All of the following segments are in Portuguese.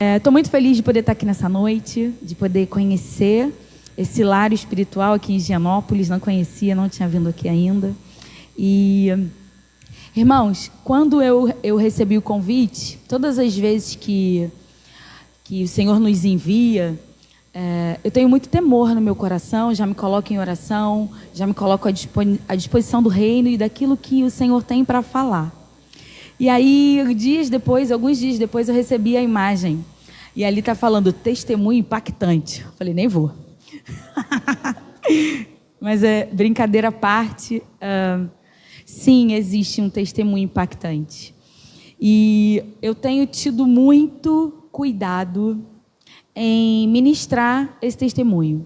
Estou muito feliz de poder estar aqui nessa noite, de poder conhecer esse lar espiritual aqui em Higienópolis. Não conhecia, não tinha vindo aqui ainda. E, irmãos, quando eu recebi o convite, todas as vezes que o Senhor nos envia, eu tenho muito temor no meu coração, já me coloco em oração, já me coloco à disposição do reino e daquilo que o Senhor tem para falar. E aí, alguns dias depois, eu recebi a imagem. E ali está falando, testemunho impactante. Eu falei, nem vou. Mas brincadeira à parte, sim, existe um testemunho impactante. E eu tenho tido muito cuidado em ministrar esse testemunho.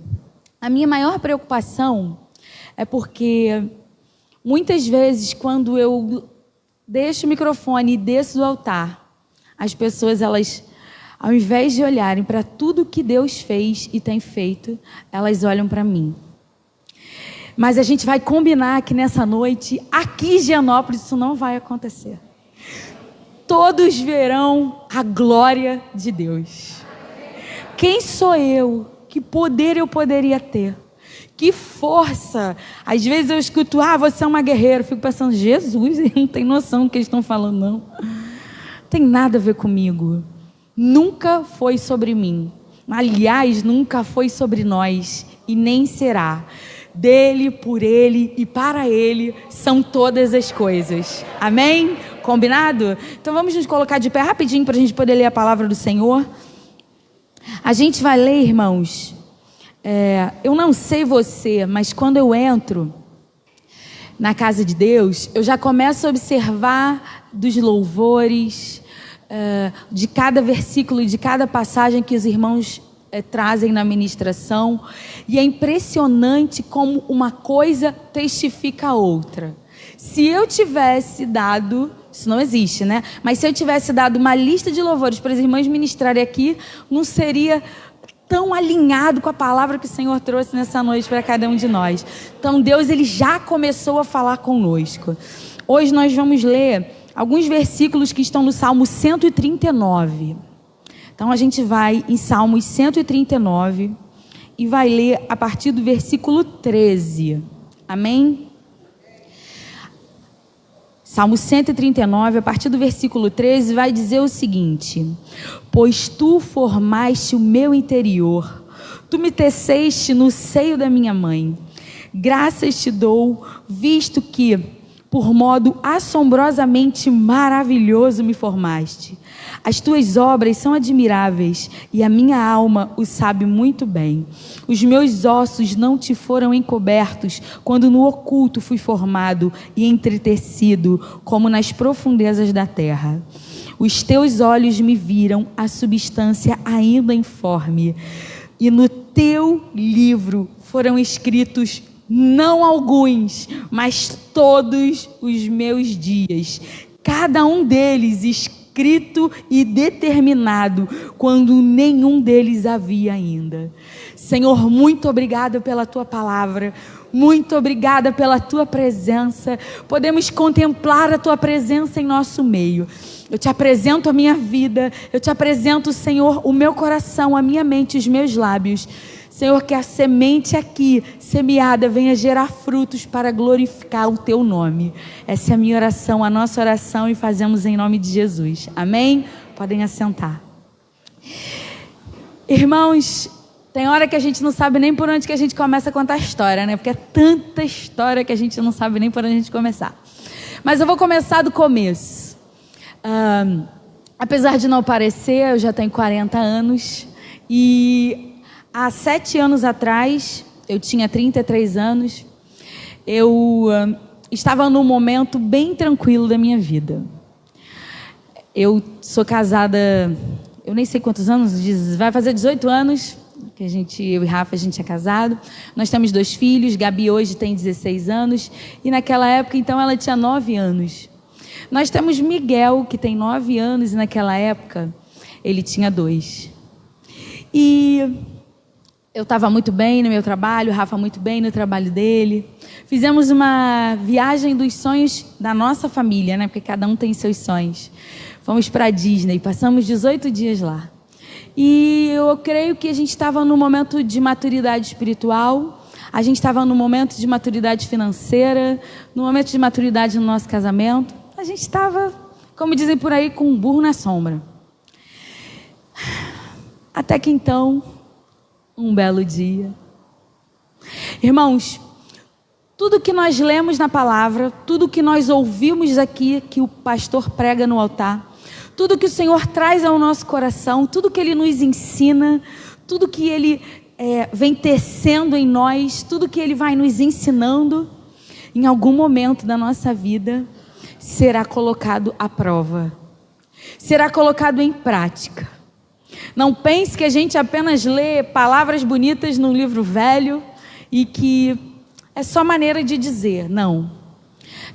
A minha maior preocupação é porque muitas vezes, quando eu deixo o microfone e desço do altar, as pessoas, elas, ao invés de olharem para tudo que Deus fez e tem feito, elas olham para mim. Mas a gente vai combinar que nessa noite, aqui em Higienópolis, isso não vai acontecer. Todos verão a glória de Deus. Quem sou eu? Que poder eu poderia ter? Que força! Às vezes eu escuto, você é uma guerreira. Eu fico pensando, Jesus, não tem noção do que eles estão falando, não. Não tem nada a ver comigo. Nunca foi sobre mim. Aliás, nunca foi sobre nós e nem será. Dele, por ele e para ele são todas as coisas. Amém? Combinado? Então vamos nos colocar de pé rapidinho para a gente poder ler a palavra do Senhor. A gente vai ler, irmãos. Eu não sei você, mas quando eu entro na casa de Deus, eu já começo a observar dos louvores, de cada versículo, de cada passagem que os irmãos trazem na ministração, e é impressionante como uma coisa testifica a outra. Se eu tivesse dado, isso não existe, né? Mas se eu tivesse dado uma lista de louvores para os irmãos ministrarem aqui, não seria tão alinhado com a palavra que o Senhor trouxe nessa noite para cada um de nós. Então Deus, ele já começou a falar conosco. Hoje nós vamos ler alguns versículos que estão no Salmo 139. Então a gente vai em Salmos 139 e vai ler a partir do versículo 13. Amém? Salmo 139, a partir do versículo 13, vai dizer o seguinte: pois tu formaste o meu interior, tu me teceste no seio da minha mãe. Graças te dou, visto que, por modo assombrosamente maravilhoso me formaste. As tuas obras são admiráveis e a minha alma o sabe muito bem. Os meus ossos não te foram encobertos quando no oculto fui formado e entretecido como nas profundezas da terra. Os teus olhos me viram a substância ainda informe e no teu livro foram escritos não alguns, mas todos os meus dias, cada um deles escrito e determinado, quando nenhum deles havia ainda. Senhor, muito obrigada pela tua palavra, muito obrigada pela tua presença. Podemos contemplar a tua presença em nosso meio. Eu te apresento a minha vida, eu te apresento, Senhor, o meu coração, a minha mente, os meus lábios. Senhor, que a semente aqui, semeada, venha gerar frutos para glorificar o teu nome. Essa é a minha oração, a nossa oração, e fazemos em nome de Jesus. Amém? Podem assentar. Irmãos, tem hora que a gente não sabe nem por onde que a gente começa a contar a história, né? Porque é tanta história que a gente não sabe nem por onde a gente começar. Mas eu vou começar do começo. Apesar de não parecer, eu já tenho 40 anos e há 7 anos atrás, eu tinha 33 anos, eu estava num momento bem tranquilo da minha vida. Eu sou casada, eu nem sei quantos anos, vai fazer 18 anos que eu e Rafa, a gente é casado. Nós temos 2 filhos, Gabi hoje tem 16 anos, e naquela época, então, ela tinha 9 anos. Nós temos Miguel, que tem 9 anos, e naquela época, ele tinha 2. E eu estava muito bem no meu trabalho, o Rafa muito bem no trabalho dele. Fizemos uma viagem dos sonhos da nossa família, né? Porque cada um tem seus sonhos. Fomos para a Disney, passamos 18 dias lá. E eu creio que a gente estava num momento de maturidade espiritual, a gente estava num momento de maturidade financeira, num momento de maturidade no nosso casamento. A gente estava, como dizem por aí, com um burro na sombra. Até que então, um belo dia. Irmãos, tudo que nós lemos na palavra, tudo que nós ouvimos aqui, que o pastor prega no altar, tudo que o Senhor traz ao nosso coração, tudo que Ele nos ensina, tudo que Ele vem tecendo em nós, tudo que Ele vai nos ensinando, em algum momento da nossa vida, será colocado à prova, será colocado em prática. Não pense que a gente apenas lê palavras bonitas num livro velho e que é só maneira de dizer. Não.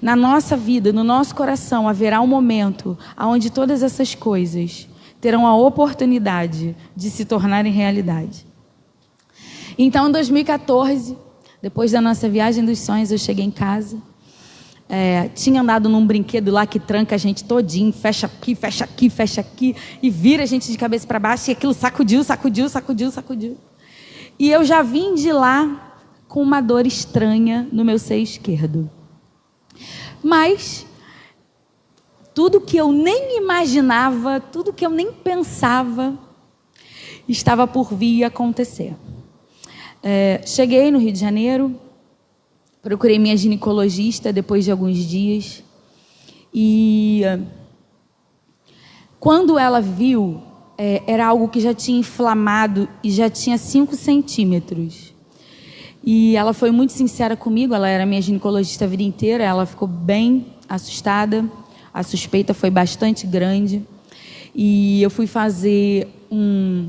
Na nossa vida, no nosso coração, haverá um momento onde todas essas coisas terão a oportunidade de se tornarem realidade. Então, em 2014, depois da nossa viagem dos sonhos, eu cheguei em casa. Tinha andado num brinquedo lá que tranca a gente todinho, fecha aqui, fecha aqui, fecha aqui, e vira a gente de cabeça para baixo, e aquilo sacudiu. E eu já vim de lá com uma dor estranha no meu seio esquerdo. Mas tudo que eu nem imaginava, tudo que eu nem pensava, estava por vir acontecer. Cheguei no Rio de Janeiro, procurei minha ginecologista depois de alguns dias, e quando ela viu, era algo que já tinha inflamado e já tinha 5 centímetros. E ela foi muito sincera comigo, ela era minha ginecologista a vida inteira, ela ficou bem assustada, a suspeita foi bastante grande, e eu fui fazer um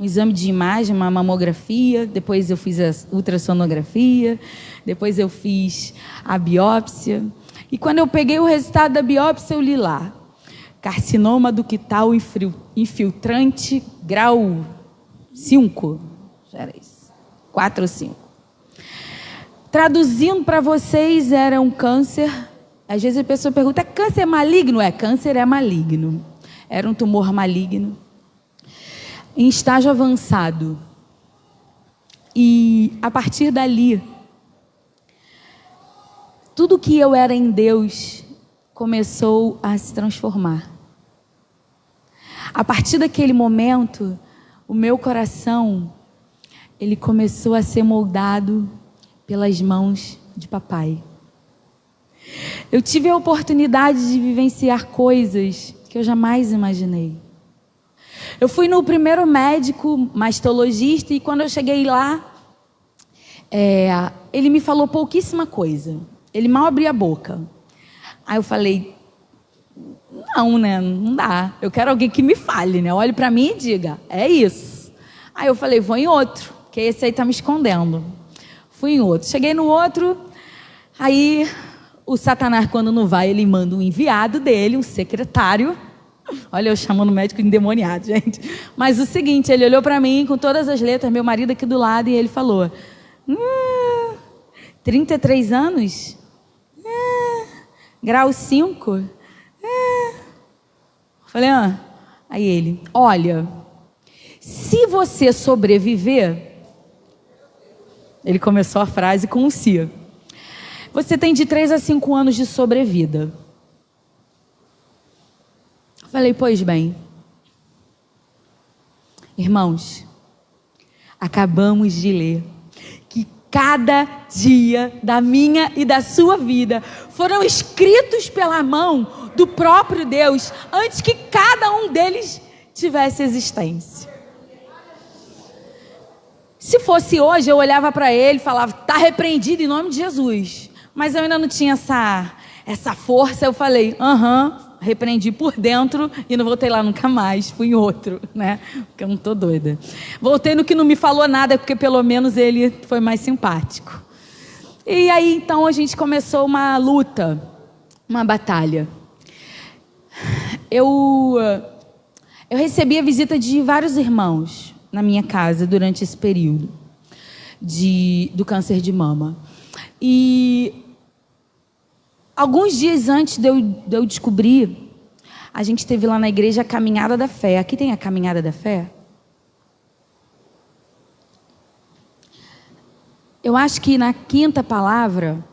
exame de imagem, uma mamografia, depois eu fiz a ultrassonografia, depois eu fiz a biópsia, e quando eu peguei o resultado da biópsia, eu li lá, carcinoma ductal infiltrante, grau 5, era isso, 4 ou 5. Traduzindo para vocês, era um câncer. Às vezes a pessoa pergunta, é câncer maligno? Câncer é maligno. Era um tumor maligno, em estágio avançado. E a partir dali, tudo que eu era em Deus começou a se transformar. A partir daquele momento, o meu coração, ele começou a ser moldado pelas mãos de papai. Eu tive a oportunidade de vivenciar coisas que eu jamais imaginei. Eu fui no primeiro médico mastologista e quando eu cheguei lá, ele me falou pouquíssima coisa. Ele mal abria a boca. Aí eu falei, não, né? Não dá. Eu quero alguém que me fale, né? Olhe para mim e diga, é isso. Aí eu falei, vou em outro, que esse aí tá me escondendo. Fui em outro. Cheguei no outro, aí o Satanás, quando não vai, ele manda um enviado dele, um secretário. Olha, eu chamando o médico endemoniado, gente. Mas o seguinte, ele olhou para mim com todas as letras, meu marido aqui do lado, e ele falou, 33 anos? Grau 5? Falei, Aí ele, olha, se você sobreviver... Ele começou a frase com um se. Você tem de 3 a 5 anos de sobrevida. Falei, pois bem. Irmãos, acabamos de ler que cada dia da minha e da sua vida foram escritos pela mão do próprio Deus antes que cada um deles tivesse existência. Se fosse hoje, eu olhava para ele e falava, está repreendido em nome de Jesus. Mas eu ainda não tinha essa força. Eu falei, repreendi por dentro e não voltei lá nunca mais. Fui em outro, né? Porque eu não estou doida. Voltei no que não me falou nada, porque pelo menos ele foi mais simpático. E aí, então, a gente começou uma luta, uma batalha. Eu recebi a visita de vários irmãos na minha casa durante esse período do câncer de mama. E alguns dias antes de eu descobrir, a gente teve lá na igreja a Caminhada da Fé. Aqui tem a Caminhada da Fé? Eu acho que na quinta palavra,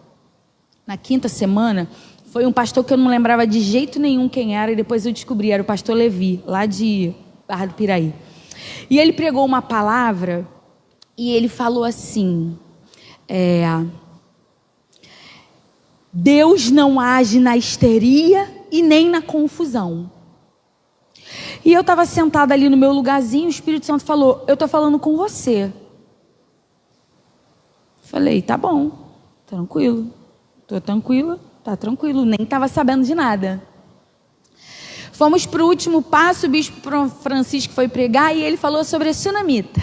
na quinta semana, foi um pastor que eu não lembrava de jeito nenhum quem era, e depois eu descobri, era o pastor Levi, lá de Barra do Piraí. E ele pregou uma palavra, e ele falou assim, Deus não age na histeria e nem na confusão. E eu estava sentada ali no meu lugarzinho, o Espírito Santo falou, eu estou falando com você. Falei, tá bom, tranquilo, estou tranquila, tá tranquilo, nem estava sabendo de nada. Fomos para o último passo, o bispo Francisco foi pregar e ele falou sobre a tsunamita.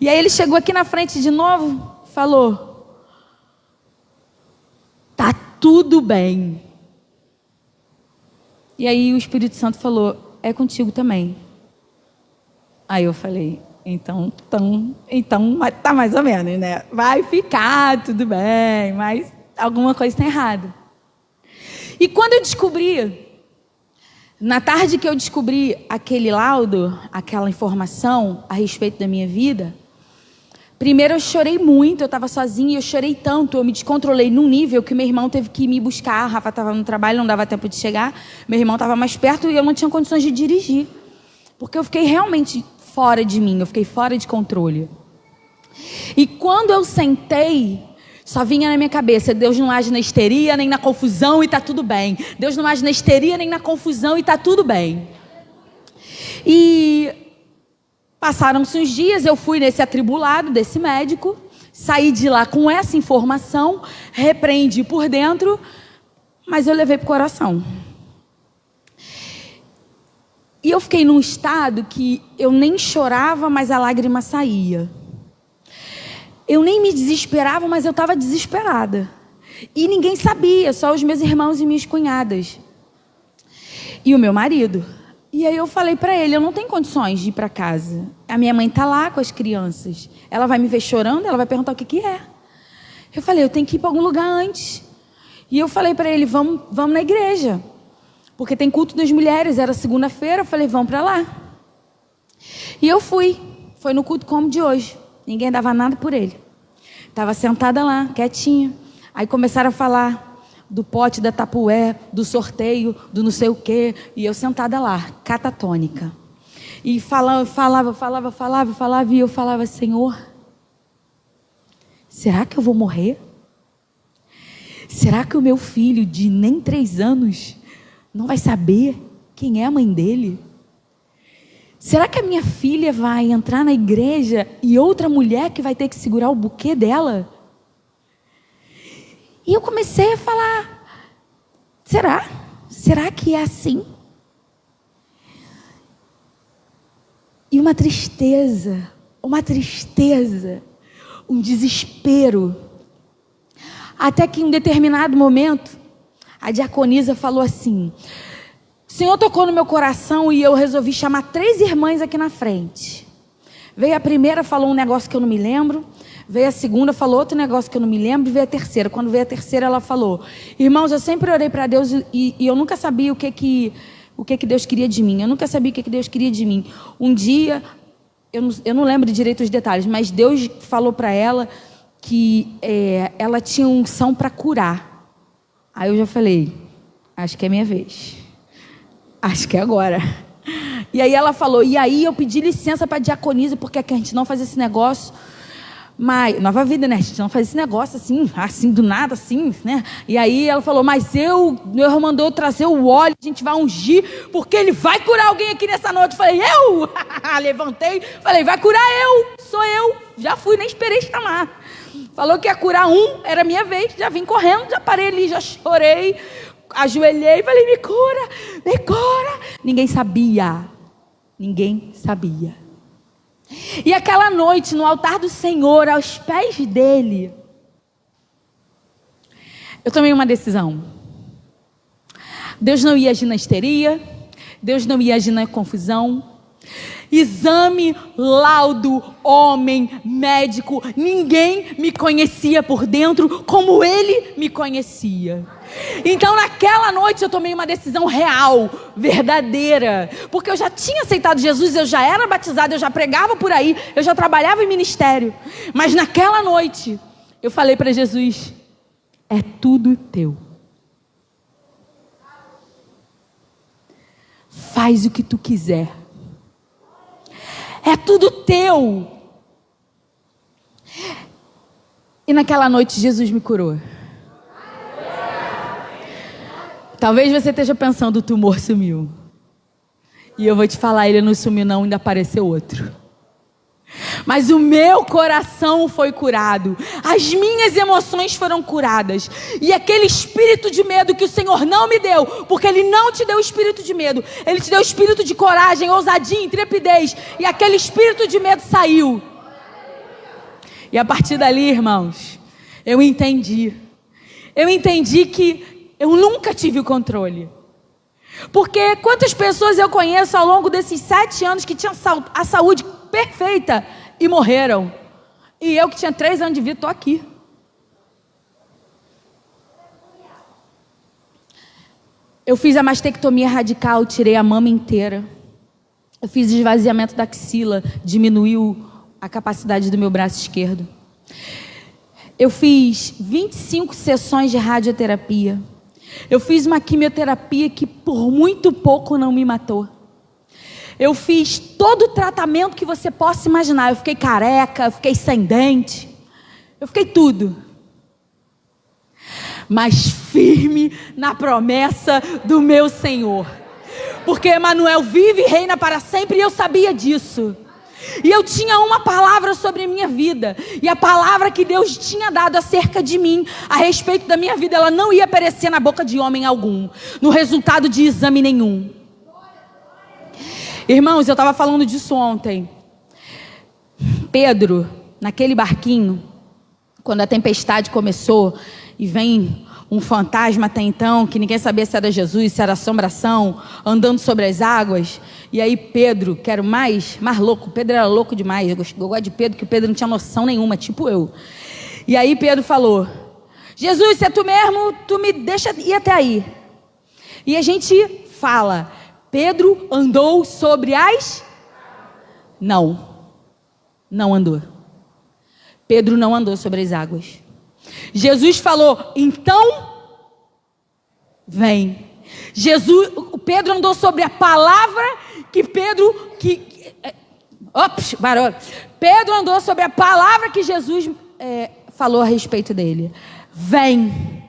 E aí ele chegou aqui na frente de novo, falou, tá tudo bem. E aí o Espírito Santo falou, é contigo também. Aí eu falei, então tá mais ou menos, né? Vai ficar tudo bem, mas alguma coisa está errada. E quando eu descobri, na tarde que eu descobri aquele laudo, aquela informação a respeito da minha vida, primeiro eu chorei muito, eu estava sozinha e eu chorei tanto, eu me descontrolei num nível que meu irmão teve que me buscar, a Rafa estava no trabalho, não dava tempo de chegar, meu irmão estava mais perto e eu não tinha condições de dirigir, porque eu fiquei realmente fora de mim, eu fiquei fora de controle. E quando eu sentei, só vinha na minha cabeça, Deus não age na histeria nem na confusão e está tudo bem. Deus não age na histeria nem na confusão e está tudo bem. E passaram-se uns dias, eu fui nesse atribulado desse médico, saí de lá com essa informação, repreendi por dentro, mas eu levei para o coração. E eu fiquei num estado que eu nem chorava, mas a lágrima saía. Eu nem me desesperava, mas eu estava desesperada. E ninguém sabia, só os meus irmãos e minhas cunhadas. E o meu marido. E aí eu falei para ele, eu não tenho condições de ir para casa. A minha mãe está lá com as crianças. Ela vai me ver chorando, ela vai perguntar o que é. Eu falei, eu tenho que ir para algum lugar antes. E eu falei para ele, vamos na igreja. Porque tem culto das mulheres, era segunda-feira, eu falei, vamos para lá. E eu fui, foi no culto como de hoje. Ninguém dava nada por ele. Estava sentada lá, quietinha. Aí começaram a falar do pote da Tapué, do sorteio, do não sei o quê. E eu sentada lá, catatônica. E falava. E eu falava, Senhor, será que eu vou morrer? Será que o meu filho de nem 3 anos não vai saber quem é a mãe dele? Será que a minha filha vai entrar na igreja e outra mulher que vai ter que segurar o buquê dela? E eu comecei a falar, será? Será que é assim? E uma tristeza, um desespero. Até que em um determinado momento, a diaconisa falou assim, o Senhor tocou no meu coração e eu resolvi chamar 3 irmãs aqui na frente. Veio a primeira, falou um negócio que eu não me lembro. Veio a segunda, falou outro negócio que eu não me lembro. E veio a terceira. Quando veio a terceira, ela falou, irmãos, eu sempre orei para Deus e eu nunca sabia o que Deus queria de mim. Eu nunca sabia o que Deus queria de mim. Um dia, eu não lembro direito os detalhes, mas Deus falou para ela que ela tinha unção para curar. Aí eu já falei, acho que é minha vez. Acho que é agora. E aí ela falou, e aí eu pedi licença para a diaconisa, porque a gente não faz esse negócio, mas, nova vida, né? A gente não faz esse negócio assim do nada, assim, né? E aí ela falou, mas Deus mandou eu trazer o óleo, a gente vai ungir, porque ele vai curar alguém aqui nessa noite. Eu falei, eu? Levantei, falei, vai curar eu, sou eu. Já fui, nem esperei chamar. Falou que ia curar era minha vez, já vim correndo, já parei ali, já chorei, ajoelhei, falei, me cura, me cura. Ninguém sabia. E aquela noite, no altar do Senhor, aos pés dele, eu tomei uma decisão. Deus não ia agir na histeria, Deus não ia agir na confusão. Exame, laudo, homem, médico, ninguém me conhecia por dentro como ele me conhecia. Então naquela noite eu tomei uma decisão real, verdadeira, porque eu já tinha aceitado Jesus, eu já era batizado, eu já pregava por aí, eu já trabalhava em ministério. Mas naquela noite eu falei para Jesus: é tudo teu. Faz o que tu quiser. É tudo teu. E naquela noite Jesus me curou. Talvez você esteja pensando: o tumor sumiu. E eu vou te falar, ele não sumiu não, ainda apareceu outro. Mas o meu coração foi curado, as minhas emoções foram curadas, e aquele espírito de medo que o Senhor não me deu, porque Ele não te deu espírito de medo, Ele te deu espírito de coragem, ousadia, intrepidez, e aquele espírito de medo saiu. E a partir dali, irmãos, eu entendi que eu nunca tive o controle. Porque quantas pessoas eu conheço ao longo desses 7 anos que tinham a saúde perfeita e morreram. E eu que tinha 3 anos de vida, estou aqui. Eu fiz a mastectomia radical, tirei a mama inteira. Eu fiz esvaziamento da axila, diminuiu a capacidade do meu braço esquerdo. Eu fiz 25 sessões de radioterapia. Eu fiz uma quimioterapia que por muito pouco não me matou. Eu fiz todo o tratamento que você possa imaginar. Eu fiquei careca, eu fiquei sem dente, eu fiquei tudo. Mas firme na promessa do meu Senhor. Porque Emanuel vive e reina para sempre, e eu sabia disso. E eu tinha uma palavra sobre a minha vida, e a palavra que Deus tinha dado acerca de mim, a respeito da minha vida, ela não ia perecer na boca de homem algum, no resultado de exame nenhum. Irmãos, eu estava falando disso ontem. Pedro, naquele barquinho, quando a tempestade começou, e vem um fantasma até então, que ninguém sabia se era Jesus, se era assombração, andando sobre as águas. E aí Pedro, que era o mais louco, Pedro era louco demais, eu gosto de Pedro, que o Pedro não tinha noção nenhuma, tipo eu. E aí Pedro falou: Jesus, se é tu mesmo, tu me deixa ir até aí. E a gente fala: Pedro andou sobre as... Não andou. Pedro não andou sobre as águas. Jesus falou: então, vem. Pedro andou sobre a palavra que Pedro andou sobre a palavra que Jesus falou a respeito dele. Vem.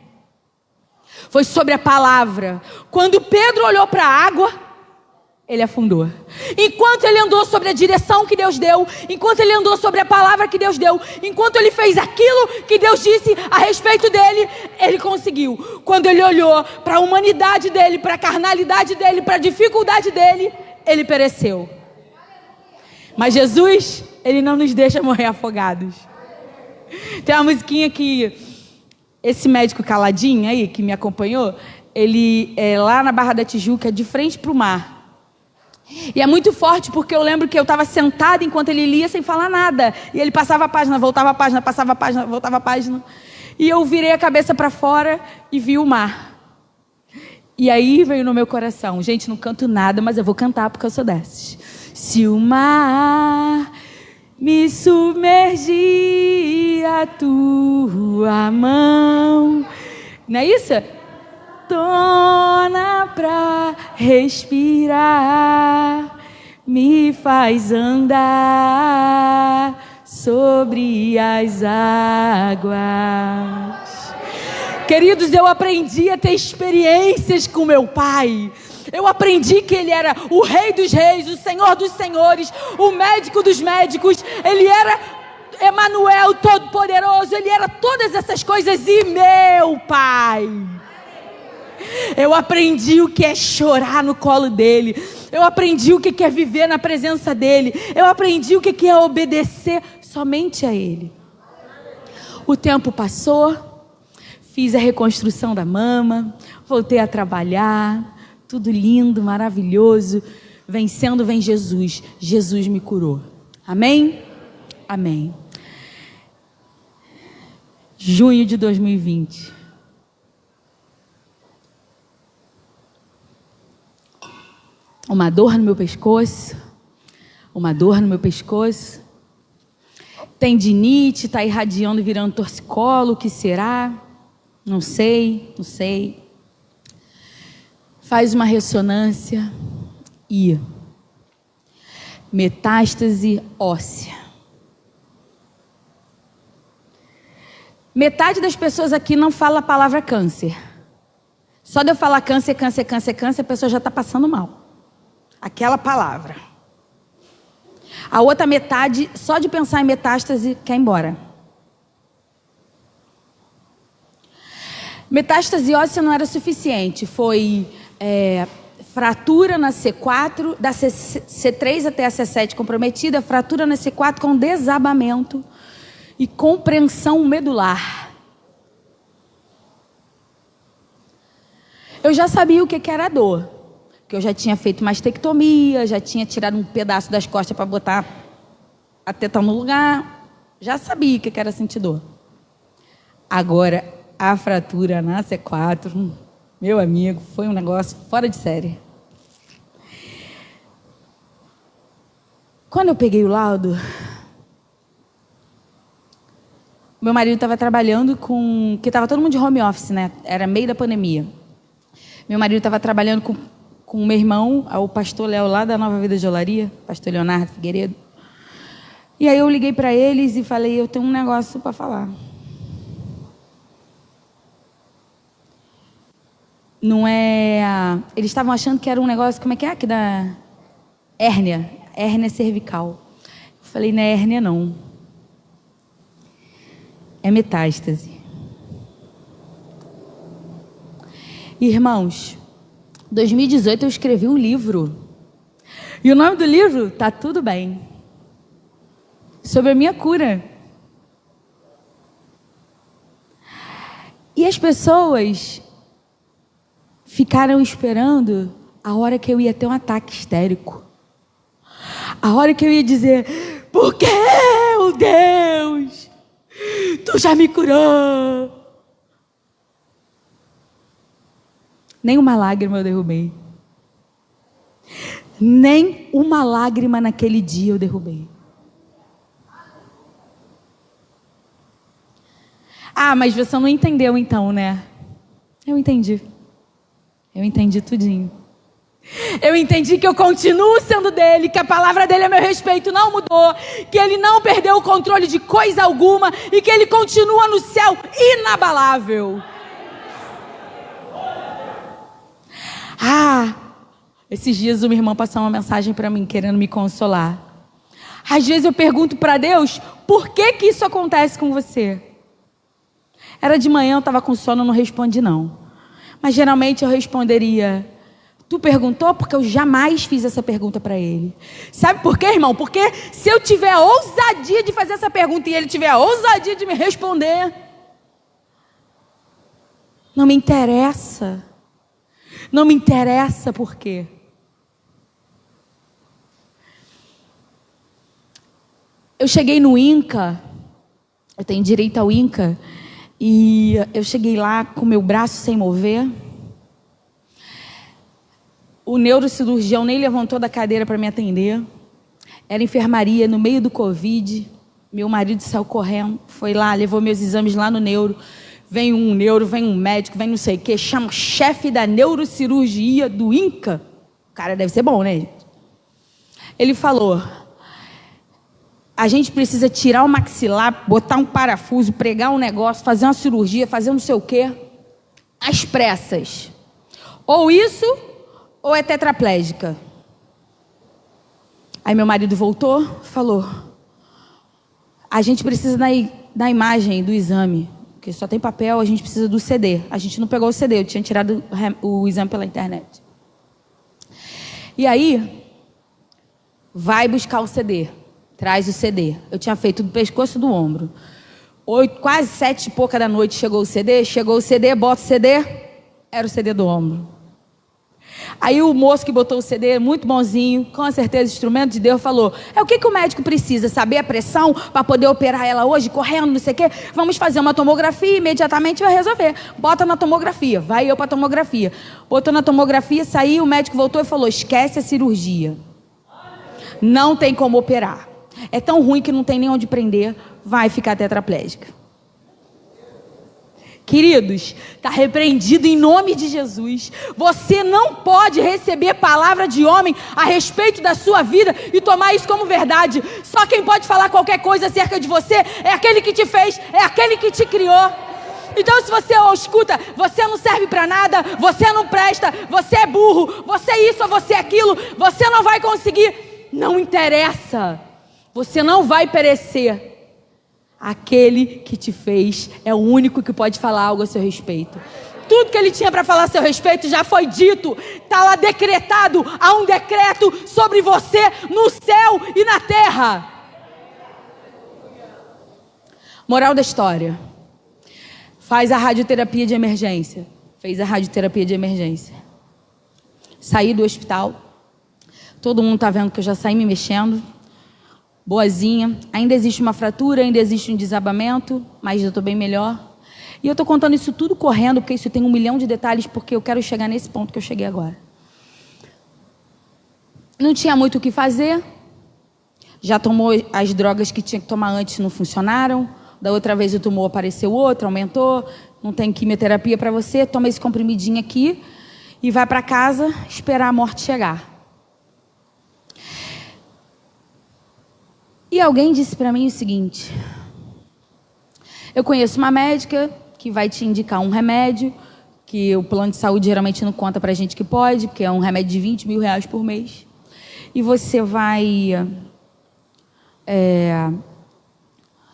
Foi sobre a palavra. Quando Pedro olhou para a água, ele afundou. Enquanto ele andou sobre a direção que Deus deu, enquanto ele andou sobre a palavra que Deus deu, enquanto ele fez aquilo que Deus disse a respeito dele, ele conseguiu. Quando ele olhou para a humanidade dele, para a carnalidade dele, para a dificuldade dele, ele pereceu. Mas Jesus, ele não nos deixa morrer afogados. Tem uma musiquinha que esse médico caladinho aí, que me acompanhou, ele é lá na Barra da Tijuca, de frente para o mar. E é muito forte, porque eu lembro que eu estava sentada enquanto ele lia sem falar nada. E ele passava a página, voltava a página, passava a página, voltava a página. E eu virei a cabeça para fora e vi o mar. E aí veio no meu coração: gente, não canto nada, mas eu vou cantar porque eu sou dessas. Se o mar me submergir, a tua mão... Não é isso? Tona pra respirar, me faz andar sobre as águas. Queridos, eu aprendi a ter experiências com meu pai. Eu aprendi que ele era o Rei dos Reis, o Senhor dos Senhores, o Médico dos Médicos. Ele era Emanuel Todo-Poderoso. Ele era todas essas coisas, e meu pai. Eu aprendi o que é chorar no colo dele. Eu aprendi o que é viver na presença dele. Eu aprendi o que é obedecer somente a ele. O tempo passou, fiz a reconstrução da mama, voltei a trabalhar, tudo lindo, maravilhoso. Vencendo vem Jesus. Jesus me curou. Amém? Amém. Junho de 2020. Uma dor no meu pescoço. Uma dor no meu pescoço. Tendinite, está irradiando, virando torcicolo. O que será? Não sei, não sei. Faz uma ressonância e metástase óssea. Metade das pessoas aqui não fala a palavra câncer. Só de eu falar câncer, câncer, câncer, câncer, a pessoa já está passando mal. Aquela palavra. A outra metade, só de pensar em metástase, quer ir embora. Metástase óssea não era suficiente. Foi fratura na C4, da C3 até a C7 comprometida, fratura na C4 com desabamento e compreensão medular. Eu já sabia o que era dor, porque eu já tinha feito mastectomia, já tinha tirado um pedaço das costas para botar a teta no lugar, já sabia o que era sentir dor. Agora, a fratura na C4, meu amigo, foi um negócio fora de série. Quando eu peguei o laudo, meu marido estava trabalhando que estava todo mundo de home office, né? Era meio da pandemia. Meu marido estava trabalhando com o meu irmão, o pastor Léo, lá da Nova Vida de Olaria, pastor Leonardo Figueiredo. E aí eu liguei para eles e falei, eu tenho um negócio para falar. Não é... Eles estavam achando que era um negócio, como é que é? Que da hérnia cervical. Eu falei, não é hérnia não. É metástase. Irmãos, em 2018 eu escrevi um livro. E o nome do livro, Tá Tudo Bem. Sobre a minha cura. E as pessoas ficaram esperando a hora que eu ia ter um ataque histérico. A hora que eu ia dizer, por que, oh Deus? Tu já me curou. Nem uma lágrima eu derrubei. Nem uma lágrima naquele dia eu derrubei. Ah, mas você não entendeu então, né? Eu entendi. Eu entendi tudinho. Eu entendi que eu continuo sendo dele, que a palavra dele a meu respeito não mudou, que ele não perdeu o controle de coisa alguma e que ele continua no céu inabalável. Esses dias uma irmã passou uma mensagem para mim, querendo me consolar. Às vezes eu pergunto para Deus, por que que isso acontece com você? Era de manhã, eu estava com sono, não respondi não. Mas geralmente eu responderia, tu perguntou? Porque eu jamais fiz essa pergunta para ele. Sabe por quê, irmão? Porque se eu tiver a ousadia de fazer essa pergunta e ele tiver a ousadia de me responder, não me interessa. Não me interessa por quê. Eu cheguei no INCA, eu tenho direito ao INCA, e eu cheguei lá com meu braço sem mover. O neurocirurgião nem levantou da cadeira para me atender. Era enfermaria no meio do Covid. Meu marido saiu correndo, foi lá, levou meus exames lá no neuro. Vem um neuro, vem um médico, vem não sei o quê. Chama o chefe da neurocirurgia do INCA. O cara deve ser bom, né, gente? Ele falou, a gente precisa tirar o maxilar, botar um parafuso, pregar um negócio, fazer uma cirurgia, fazer não sei o quê. Às pressas. Ou isso, ou é tetraplégica. Aí meu marido voltou, falou, a gente precisa da imagem do exame, porque só tem papel, a gente precisa do CD. A gente não pegou o CD, eu tinha tirado o exame pela internet. E aí, vai buscar o CD, traz o CD. Eu tinha feito do pescoço do ombro. 8, quase 7 e pouca da noite chegou o CD, bota o CD, era o CD do ombro. Aí o moço que botou o CD, muito bonzinho, com certeza instrumento de Deus, falou: o que o médico precisa? Saber a pressão para poder operar ela hoje, correndo, não sei o quê? Vamos fazer uma tomografia, imediatamente vai resolver. Bota na tomografia. Vai eu para a tomografia. Botou na tomografia, saiu, o médico voltou e falou: esquece a cirurgia. Não tem como operar. É tão ruim que não tem nem onde prender, vai ficar tetraplégica. Queridos, está repreendido em nome de Jesus. Você não pode receber palavra de homem a respeito da sua vida e tomar isso como verdade. Só quem pode falar qualquer coisa acerca de você é aquele que te fez, é aquele que te criou. Então, se você escuta, você não serve para nada, você não presta, você é burro, você é isso ou você é aquilo, você não vai conseguir, não interessa. Você não vai perecer. Aquele que te fez é o único que pode falar algo a seu respeito. Tudo que ele tinha para falar a seu respeito já foi dito. Está lá decretado. Há um decreto sobre você no céu e na terra. Moral da história: faz a radioterapia de emergência. Fez a radioterapia de emergência. Saí do hospital. Todo mundo está vendo que eu já saí me mexendo. Boazinha, ainda existe uma fratura, ainda existe um desabamento, mas eu estou bem melhor. E eu estou contando isso tudo correndo, porque isso tem 1 milhão de detalhes, porque eu quero chegar nesse ponto que eu cheguei agora. Não tinha muito o que fazer, já tomou as drogas que tinha que tomar antes, não funcionaram, da outra vez o tumor apareceu outro, aumentou, não tem quimioterapia para você, toma esse comprimidinho aqui e vai para casa esperar a morte chegar. E alguém disse para mim o seguinte: eu conheço uma médica que vai te indicar um remédio, que o plano de saúde geralmente não conta para a gente que pode, porque é um remédio de 20 mil reais por mês. E você vai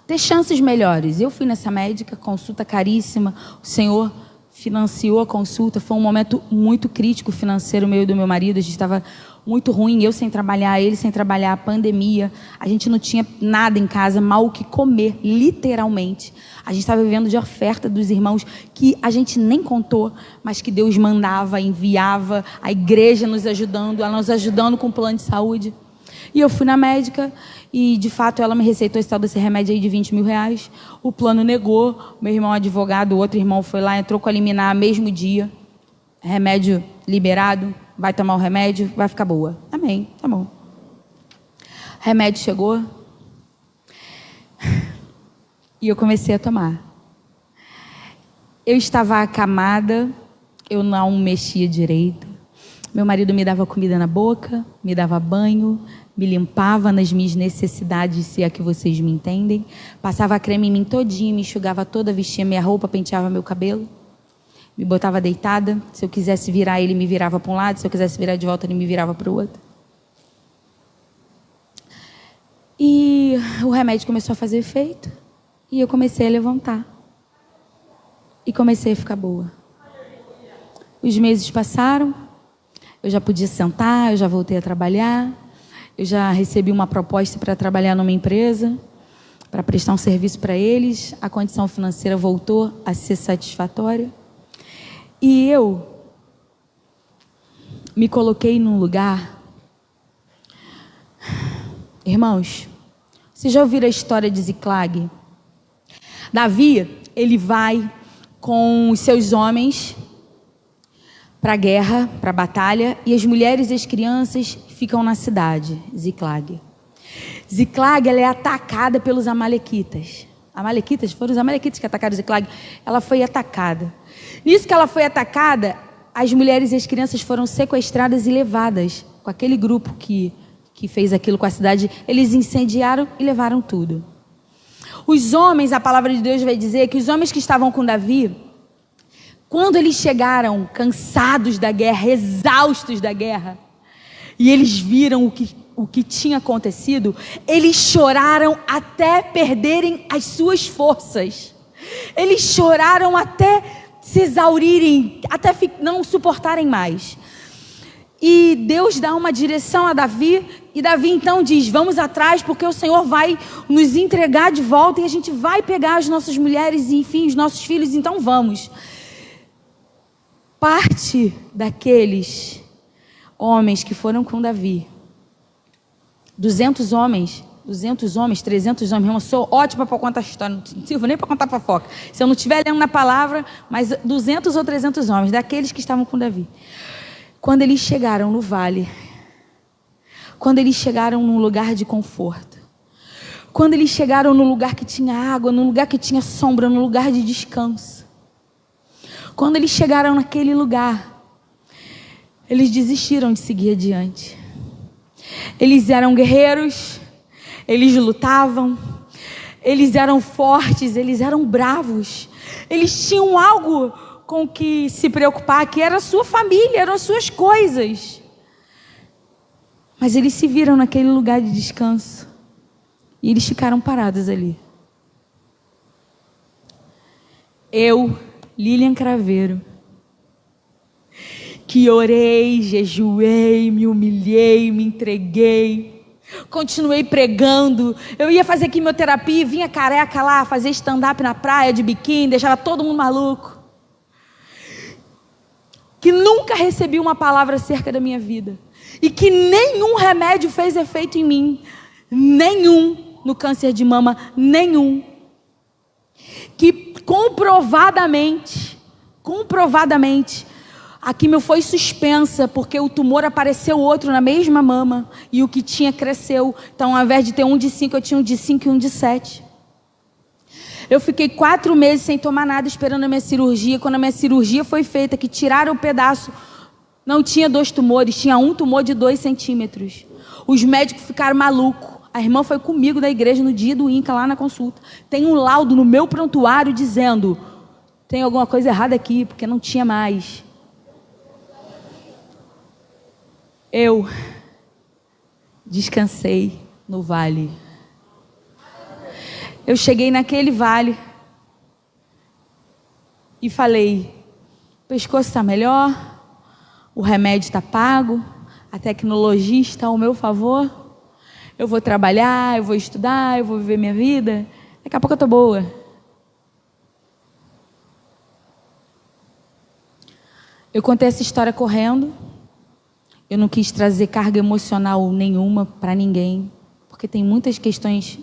ter chances melhores. Eu fui nessa médica, consulta caríssima, o Senhor financiou a consulta, foi um momento muito crítico financeiro meu e do meu marido, a gente estava muito ruim, eu sem trabalhar, ele sem trabalhar, a pandemia, a gente não tinha nada em casa, mal o que comer, literalmente. A gente estava vivendo de oferta dos irmãos que a gente nem contou, mas que Deus mandava, enviava, a igreja nos ajudando, ela nos ajudando com o plano de saúde. E eu fui na médica e, de fato, ela me receitou esse tal desse remédio aí de 20 mil reais. O plano negou, meu irmão advogado, o outro irmão foi lá, entrou com a liminar mesmo dia. Remédio liberado, vai tomar o remédio, vai ficar boa. Amém, tá bom. Remédio chegou e eu comecei a tomar. Eu estava acamada, eu não mexia direito. Meu marido me dava comida na boca, me dava banho, me limpava nas minhas necessidades, se é que vocês me entendem. Passava creme em mim todinho, me enxugava toda, vestia minha roupa, penteava meu cabelo. Me botava deitada. Se eu quisesse virar, ele me virava para um lado. Se eu quisesse virar de volta, ele me virava para o outro. E o remédio começou a fazer efeito. E eu comecei a levantar. E comecei a ficar boa. Os meses passaram. Eu já podia sentar, eu já voltei a trabalhar. Eu já recebi uma proposta para trabalhar numa empresa, para prestar um serviço para eles. A condição financeira voltou a ser satisfatória. E eu me coloquei num lugar... Irmãos, vocês já ouviram a história de Ziclag? Davi, ele vai com os seus homens para a guerra, para a batalha, e as mulheres e as crianças ficam na cidade, Ziclag. Ziclag, ela é atacada pelos amalequitas. Amalequitas, foram os amalequitas que atacaram Ziclag. Ela foi atacada. Nisso que ela foi atacada, as mulheres e as crianças foram sequestradas e levadas com aquele grupo que fez aquilo com a cidade. Eles incendiaram e levaram tudo. Os homens, a palavra de Deus vai dizer que os homens que estavam com Davi, quando eles chegaram cansados da guerra, exaustos da guerra, e eles viram o que tinha acontecido, eles choraram até perderem as suas forças. Eles choraram até se exaurirem, até não suportarem mais. E Deus dá uma direção a Davi, e Davi então diz: vamos atrás, porque o Senhor vai nos entregar de volta, e a gente vai pegar as nossas mulheres e, enfim, os nossos filhos, então vamos. Parte daqueles homens que foram com Davi. 200 homens, 300 homens. Eu sou ótima para contar história, não sirvo nem para contar fofoca. Se eu não estiver lendo na palavra, mas 200 ou 300 homens, daqueles que estavam com Davi. Quando eles chegaram no vale, quando eles chegaram num lugar de conforto, quando eles chegaram num lugar que tinha água, num lugar que tinha sombra, num lugar de descanso, quando eles chegaram naquele lugar, eles desistiram de seguir adiante. Eles eram guerreiros, eles lutavam, eles eram fortes, eles eram bravos, eles tinham algo com que se preocupar, que era a sua família, eram as suas coisas. Mas eles se viram naquele lugar de descanso e eles ficaram parados ali. Eu, Lilian Craveiro, que orei, jejuei, me humilhei, me entreguei, continuei pregando. Eu ia fazer quimioterapia e vinha careca lá, fazer stand-up na praia de biquíni, deixava todo mundo maluco. Que nunca recebi uma palavra acerca da minha vida. E que nenhum remédio fez efeito em mim. Nenhum, no câncer de mama, nenhum. Que comprovadamente, a quimio foi suspensa, porque o tumor apareceu outro na mesma mama, e o que tinha cresceu. Então, ao invés de ter um de 5, eu tinha um de 5 e um de 7. Eu fiquei 4 meses sem tomar nada, esperando a minha cirurgia. Quando a minha cirurgia foi feita, que tiraram o pedaço, não tinha 2 tumores, tinha um tumor de 2 centímetros. Os médicos ficaram malucos. A irmã foi comigo da igreja no dia do INCA, lá na consulta. Tem um laudo no meu prontuário dizendo: tem alguma coisa errada aqui, porque não tinha mais. Eu descansei no vale. Eu cheguei naquele vale e falei: o pescoço está melhor, o remédio está pago, a tecnologia está ao meu favor, eu vou trabalhar, eu vou estudar, eu vou viver minha vida, daqui a pouco eu estou boa. Eu contei essa história correndo, eu não quis trazer carga emocional nenhuma para ninguém, porque tem muitas questões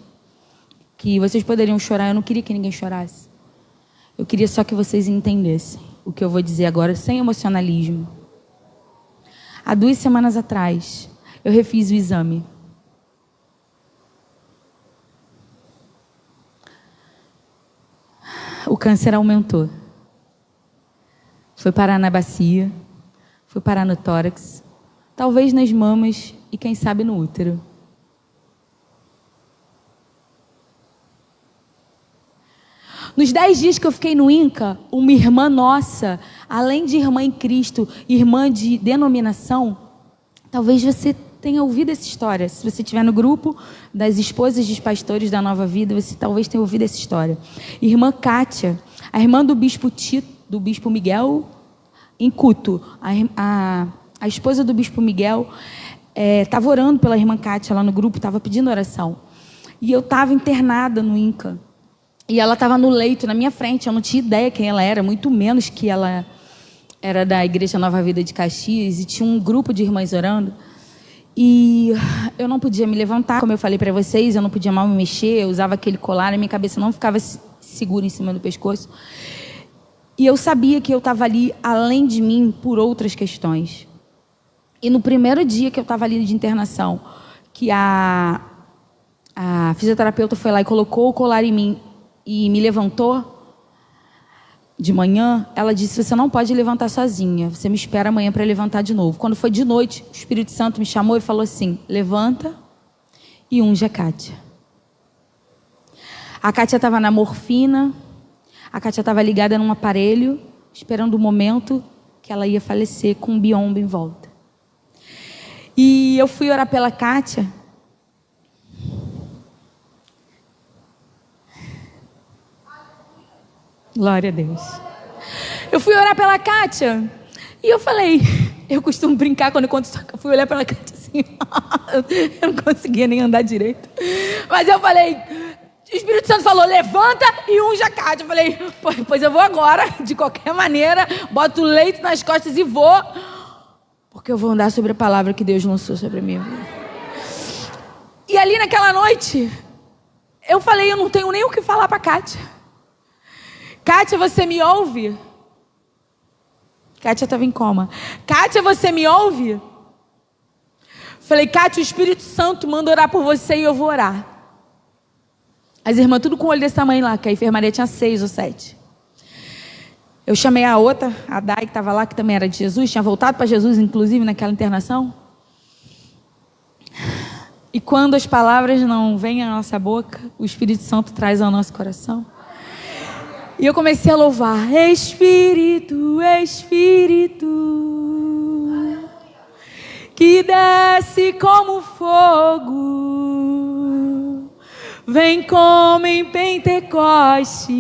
que vocês poderiam chorar, eu não queria que ninguém chorasse. Eu queria só que vocês entendessem o que eu vou dizer agora, sem emocionalismo. Há 2 semanas atrás, eu refiz o exame. O câncer aumentou. Foi parar na bacia, foi parar no tórax, talvez nas mamas e quem sabe no útero. Nos 10 dias que eu fiquei no INCA, uma irmã nossa, além de irmã em Cristo, irmã de denominação, talvez você tenha ouvido essa história. Se você estiver no grupo das esposas dos pastores da Nova Vida, você talvez tenha ouvido essa história. Irmã Kátia, a irmã do bispo Tito, do bispo Miguel, em Cuto, a esposa do bispo Miguel, estava orando pela irmã Kátia lá no grupo, estava pedindo oração. E eu estava internada no INCA. E ela estava no leito, na minha frente. Eu não tinha ideia quem ela era, muito menos que ela era da Igreja Nova Vida de Caxias. E tinha um grupo de irmãs orando. E eu não podia me levantar, como eu falei para vocês. Eu não podia mal me mexer. Eu usava aquele colar, a minha cabeça não ficava segura em cima do pescoço. E eu sabia que eu estava ali, além de mim, por outras questões. E no primeiro dia que eu estava ali de internação, que a fisioterapeuta foi lá e colocou o colar em mim, e me levantou de manhã, ela disse: você não pode levantar sozinha, você me espera amanhã para levantar de novo. Quando foi de noite, o Espírito Santo me chamou e falou assim: levanta e unge a Kátia. A Kátia estava na morfina, a Kátia estava ligada num aparelho, esperando o momento que ela ia falecer, com um biombo em volta. E eu fui orar pela Kátia. Glória a Deus. Eu fui orar pela Kátia e eu falei, eu costumo brincar quando eu conto história, eu fui olhar pela Kátia assim, eu não conseguia nem andar direito. Mas eu falei, o Espírito Santo falou: levanta e unge a Kátia. Eu falei, pois eu vou agora, de qualquer maneira, boto o leito nas costas e vou. porque eu vou andar sobre a palavra que Deus lançou sobre a minha vida. E ali naquela noite, eu falei, eu não tenho nem o que falar para Kátia. Kátia, você me ouve? Kátia estava em coma. Kátia, você me ouve? Falei, Kátia, o Espírito Santo manda orar por você e eu vou orar. As irmãs tudo com o olho desse tamanho lá, que a enfermaria tinha 6 ou 7. Eu chamei a outra, a Dai, que estava lá, que também era de Jesus, tinha voltado para Jesus, inclusive, naquela internação. E quando as palavras não vêm à nossa boca, o Espírito Santo traz ao nosso coração. E eu comecei a louvar, Espírito, Espírito, que desce como fogo, vem como em Pentecostes,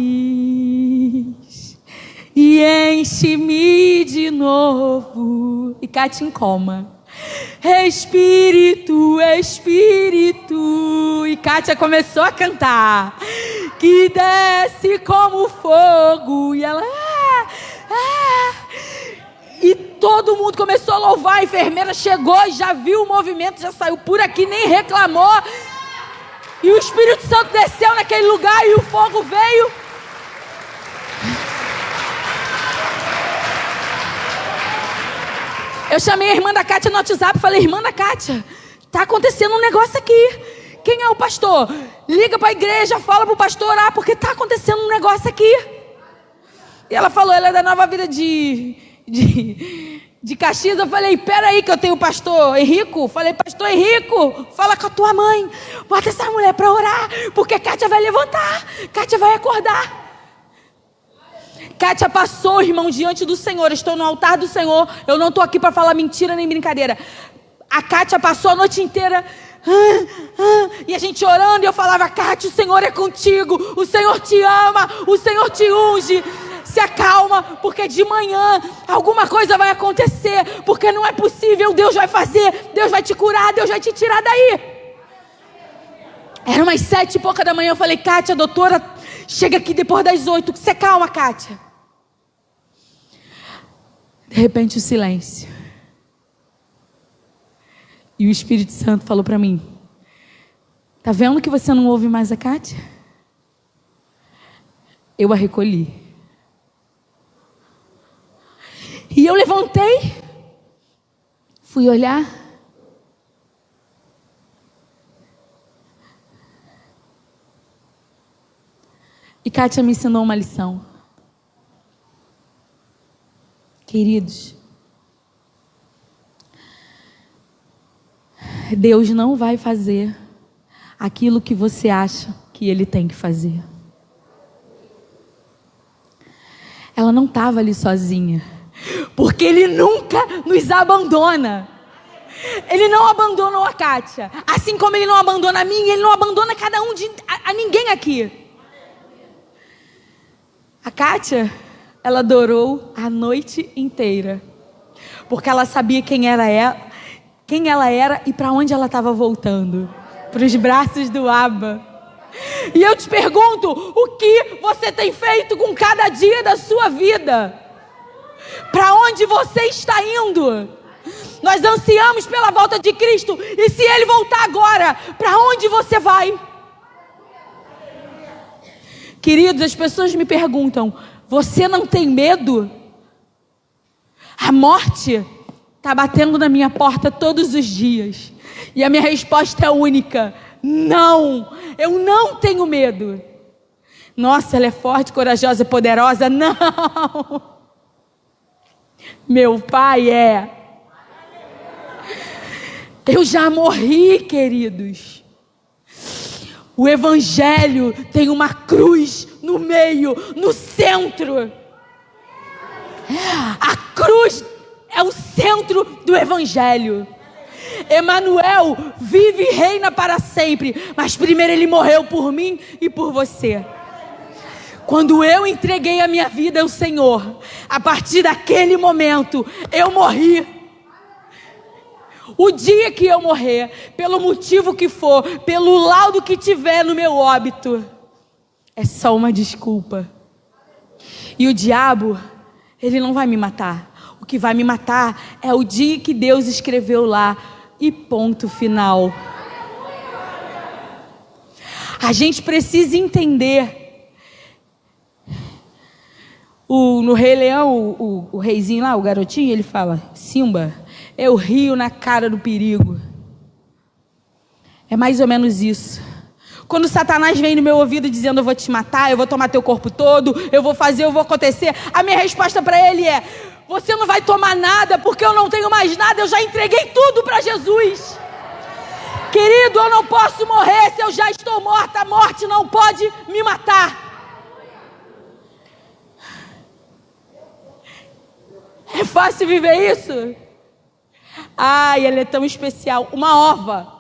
e enche-me de novo. E Kátia em coma. Espírito, Espírito. E Kátia começou a cantar. Que desce como fogo. E ela... E todo mundo começou a louvar. A enfermeira chegou, já viu o movimento, já saiu por aqui, nem reclamou. E o Espírito Santo desceu naquele lugar e o fogo veio. Eu chamei a irmã da Kátia no WhatsApp e falei, irmã da Kátia, tá acontecendo um negócio aqui. Quem é o pastor? Liga para a igreja, fala para o pastor orar, porque tá acontecendo um negócio aqui. E ela falou, ela é da Nova Vida de Caxias. Eu falei, peraí que eu tenho o pastor Henrico. Falei, pastor Henrico, fala com a tua mãe, bota essa mulher para orar, porque a Kátia vai levantar, Kátia vai acordar. Kátia passou, irmão, diante do Senhor. Estou no altar do Senhor. Eu não estou aqui para falar mentira nem brincadeira. A Kátia passou a noite inteira. E a gente orando. E eu falava, Kátia, o Senhor é contigo. O Senhor te ama. O Senhor te unge. Se acalma, porque de manhã alguma coisa vai acontecer. Porque não é possível. Deus vai fazer. Deus vai te curar. Deus vai te tirar daí. Era umas 7 e pouca da manhã. Eu falei, Kátia, doutora, chega aqui depois das 8. Se calma, Kátia. De repente o silêncio. E o Espírito Santo falou para mim, tá vendo que você não ouve mais a Kátia? Eu a recolhi. E eu levantei, fui olhar. E Kátia me ensinou uma lição. Queridos, Deus não vai fazer aquilo que você acha que Ele tem que fazer. Ela não estava ali sozinha, porque Ele nunca nos abandona. Ele não abandonou a Kátia, assim como Ele não abandona a mim, Ele não abandona cada um a ninguém aqui. A Kátia, ela adorou a noite inteira, porque ela sabia quem ela era e para onde ela estava voltando, para os braços do Abba. E eu te pergunto, o que você tem feito com cada dia da sua vida? Para onde você está indo? Nós ansiamos pela volta de Cristo, e se Ele voltar agora, para onde você vai? Queridos, as pessoas me perguntam, você não tem medo? A morte está batendo na minha porta todos os dias. E a minha resposta é única. Não, eu não tenho medo. Nossa, ela é forte, corajosa e poderosa. Não. Meu pai é. Eu já morri, queridos. O Evangelho tem uma cruz no meio, no centro. A cruz é o centro do Evangelho. Emanuel vive e reina para sempre, mas primeiro Ele morreu por mim e por você. Quando eu entreguei a minha vida ao Senhor, a partir daquele momento, eu morri. O dia que eu morrer, pelo motivo que for, pelo laudo que tiver no meu óbito, é só uma desculpa. E o diabo, ele não vai me matar. O que vai me matar é o dia que Deus escreveu lá. E ponto final. A gente precisa entender. No Rei Leão, o reizinho lá, o garotinho, ele fala: Simba, eu rio na cara do perigo. É mais ou menos isso. Quando Satanás vem no meu ouvido dizendo: eu vou te matar, eu vou tomar teu corpo todo, eu vou fazer, eu vou acontecer, a minha resposta para ele é: você não vai tomar nada, porque eu não tenho mais nada, eu já entreguei tudo para Jesus. Querido, eu não posso morrer se eu já estou morta, a morte não pode me matar. É fácil viver isso? Ai, ele é tão especial. Uma ova.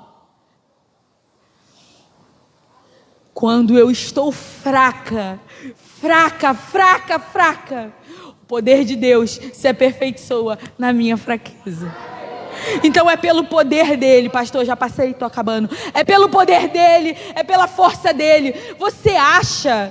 Quando eu estou fraca, o poder de Deus se aperfeiçoa na minha fraqueza. Então é pelo poder dele, pastor, já passei, estou acabando. É pelo poder dele, é pela força dele. Você acha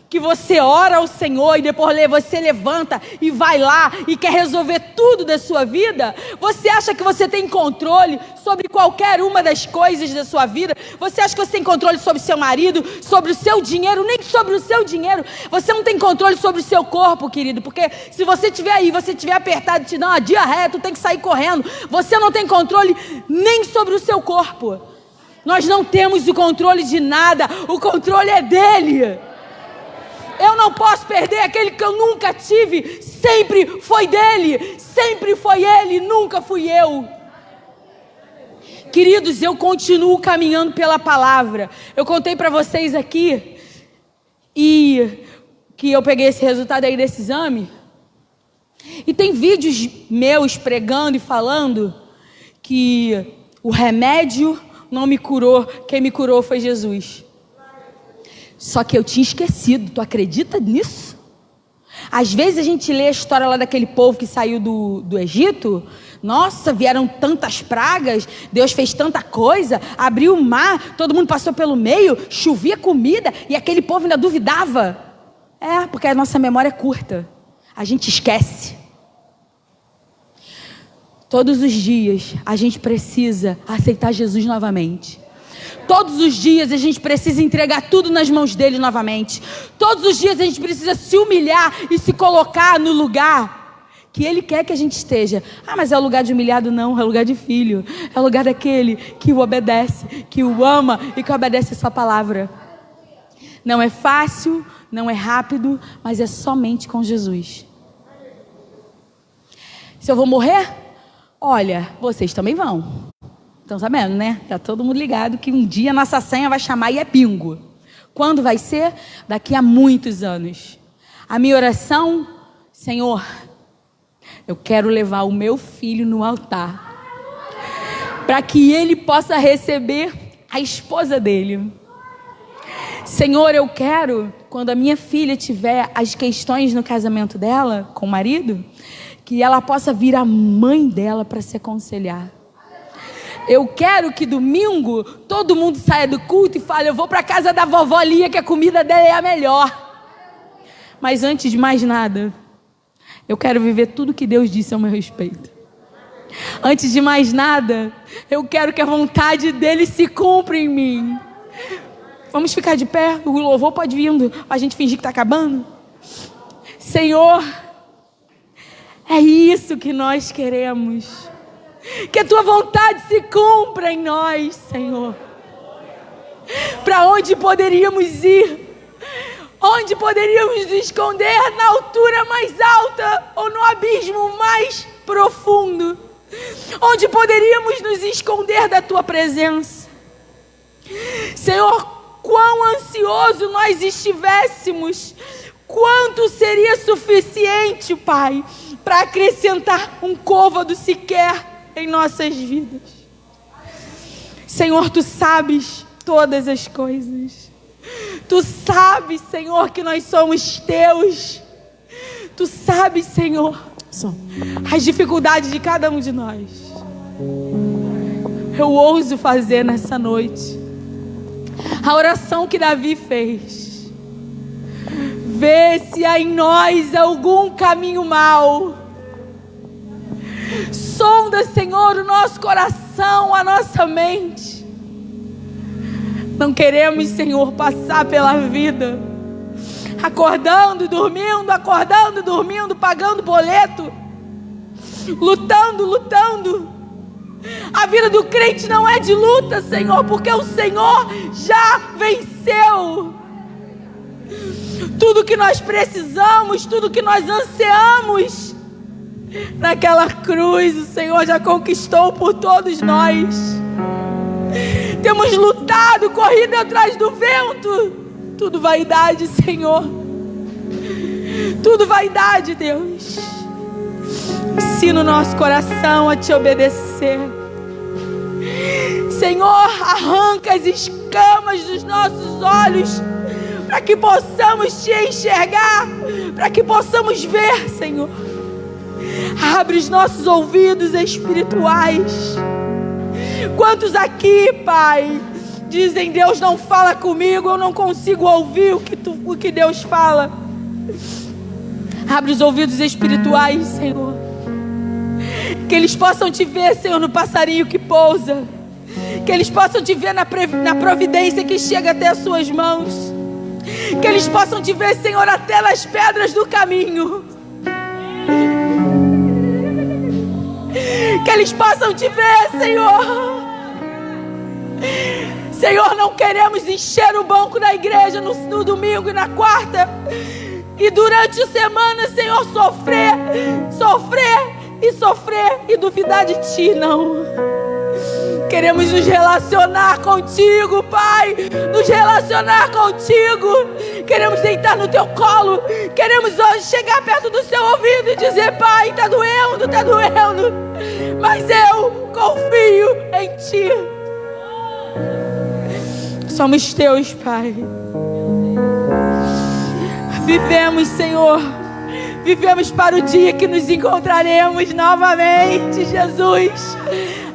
que você ora ao Senhor e depois você levanta e vai lá e quer resolver tudo da sua vida? Você acha que você tem controle sobre qualquer uma das coisas da sua vida? Você acha que você tem controle sobre o seu marido, sobre o seu dinheiro? Nem sobre o seu dinheiro. Você não tem controle sobre o seu corpo, querido, porque se você estiver aí, você estiver apertado e te dá uma diarreia, tu tem que sair correndo. Você não tem controle nem sobre o seu corpo. Nós não temos o controle de nada, o controle é dele. Eu não posso perder aquele que eu nunca tive. Sempre foi dele. Sempre foi ele, nunca fui eu. Queridos, eu continuo caminhando pela palavra. Eu contei para vocês aqui e que eu peguei esse resultado aí desse exame. E tem vídeos meus pregando e falando que o remédio não me curou. Quem me curou foi Jesus. Só que eu tinha esquecido, tu acredita nisso? Às vezes a gente lê a história lá daquele povo que saiu do Egito. Nossa, vieram tantas pragas, Deus fez tanta coisa, abriu o mar, todo mundo passou pelo meio, chovia comida e aquele povo ainda duvidava. É, porque a nossa memória é curta, a gente esquece. Todos os dias a gente precisa aceitar Jesus novamente. Todos os dias a gente precisa entregar tudo nas mãos dele novamente. Todos os dias a gente precisa se humilhar e se colocar no lugar que ele quer que a gente esteja. Ah, mas é o lugar de humilhado? Não, é o lugar de filho. É o lugar daquele que o obedece, que o ama e que obedece a sua palavra. Não é fácil, não é rápido, mas é somente com Jesus. Se eu vou morrer? Olha, vocês também vão. Estão sabendo, né? Tá todo mundo ligado que um dia a nossa senha vai chamar e é bingo. Quando vai ser? Daqui a muitos anos. A minha oração: Senhor, eu quero levar o meu filho no altar, para que ele possa receber a esposa dele. Senhor, eu quero, quando a minha filha tiver as questões no casamento dela com o marido, que ela possa vir a mãe dela para se aconselhar. Eu quero que domingo todo mundo saia do culto e fale: eu vou para a casa da vovó Lia, que a comida dela é a melhor. Mas antes de mais nada, eu quero viver tudo que Deus disse ao meu respeito. Antes de mais nada, eu quero que a vontade dele se cumpra em mim. Vamos ficar de pé? O louvor pode vindo, a gente fingir que está acabando. Senhor, é isso que nós queremos. Que a tua vontade se cumpra em nós, Senhor. Para onde poderíamos ir? Onde poderíamos nos esconder? Na altura mais alta ou no abismo mais profundo? Onde poderíamos nos esconder da tua presença? Senhor, quão ansioso nós estivéssemos, quanto seria suficiente, Pai, para acrescentar um côvado sequer em nossas vidas. Senhor, tu sabes todas as coisas. Tu sabes, Senhor, que nós somos teus. Tu sabes, Senhor, as dificuldades de cada um de nós. Eu ouso fazer nessa noite a oração que Davi fez. Vê se há em nós algum caminho mau Sonda, Senhor, o nosso coração, a nossa mente. Não queremos, Senhor, passar pela vida acordando e dormindo, pagando boleto, lutando. A vida do crente não é de luta, Senhor, porque o Senhor já venceu. Tudo que nós precisamos, tudo que nós ansiamos, naquela cruz o Senhor já conquistou por todos nós. Temos lutado, corrido atrás do vento. Tudo vaidade, Senhor. Tudo vaidade, Deus. Ensina o nosso coração a te obedecer. Senhor, arranca as escamas dos nossos olhos, para que possamos te enxergar, para que possamos ver, Senhor. Abre os nossos ouvidos espirituais. Quantos aqui, Pai, dizem: Deus não fala comigo, eu não consigo ouvir o que Deus fala. Abre os ouvidos espirituais, Senhor, que eles possam te ver, Senhor, no passarinho que pousa, que eles possam te ver na providência que chega até as suas mãos, que eles possam te ver, Senhor, até nas pedras do caminho, que eles possam te ver, Senhor. Senhor, não queremos encher o banco da igreja no domingo e na quarta, e durante a semana, Senhor, sofrer e duvidar de Ti, não. Queremos nos relacionar contigo, Pai, nos relacionar contigo. Queremos deitar no Teu colo, queremos hoje chegar perto do Seu ouvido e dizer: Pai, tá doendo, mas eu confio em Ti. Somos Teus, Pai. Vivemos, Senhor, vivemos para o dia que nos encontraremos novamente, Jesus.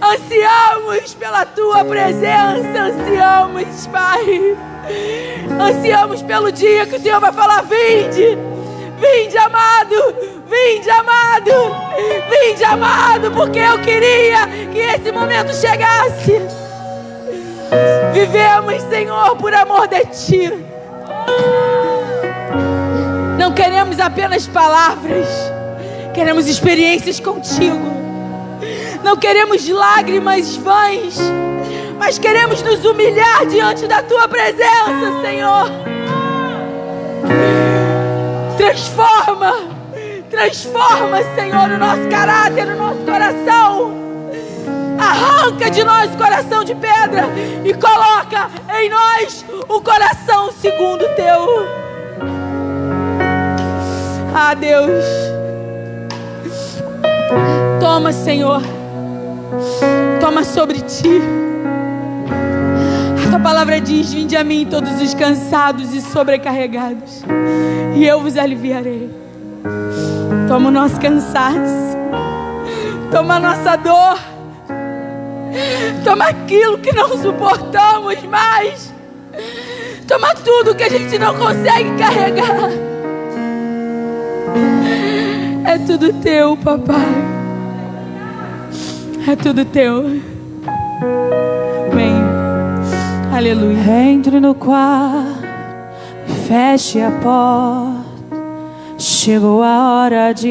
Ansiamos pela Tua presença, ansiamos, Pai. Ansiamos pelo dia que o Senhor vai falar: vinde, amado, vinde, amado, porque eu queria que esse momento chegasse. Vivemos, Senhor, por amor de Ti. Não queremos apenas palavras, queremos experiências contigo. Não queremos lágrimas vãs, mas queremos nos humilhar diante da Tua presença, Senhor. Transforma, Senhor, o nosso caráter, o nosso coração. Arranca de nós o coração de pedra e coloca em nós o coração segundo o Teu. Ah, Deus, toma, Senhor, toma sobre Ti. A Tua palavra diz: vinde a mim todos os cansados e sobrecarregados, e eu vos aliviarei. Toma o nosso cansaço, toma a nossa dor, toma aquilo que não suportamos mais, toma tudo que a gente não consegue carregar. É tudo Teu, Papai. É tudo Teu. Amém. Aleluia. Entre no quarto, feche a porta. Chegou a hora de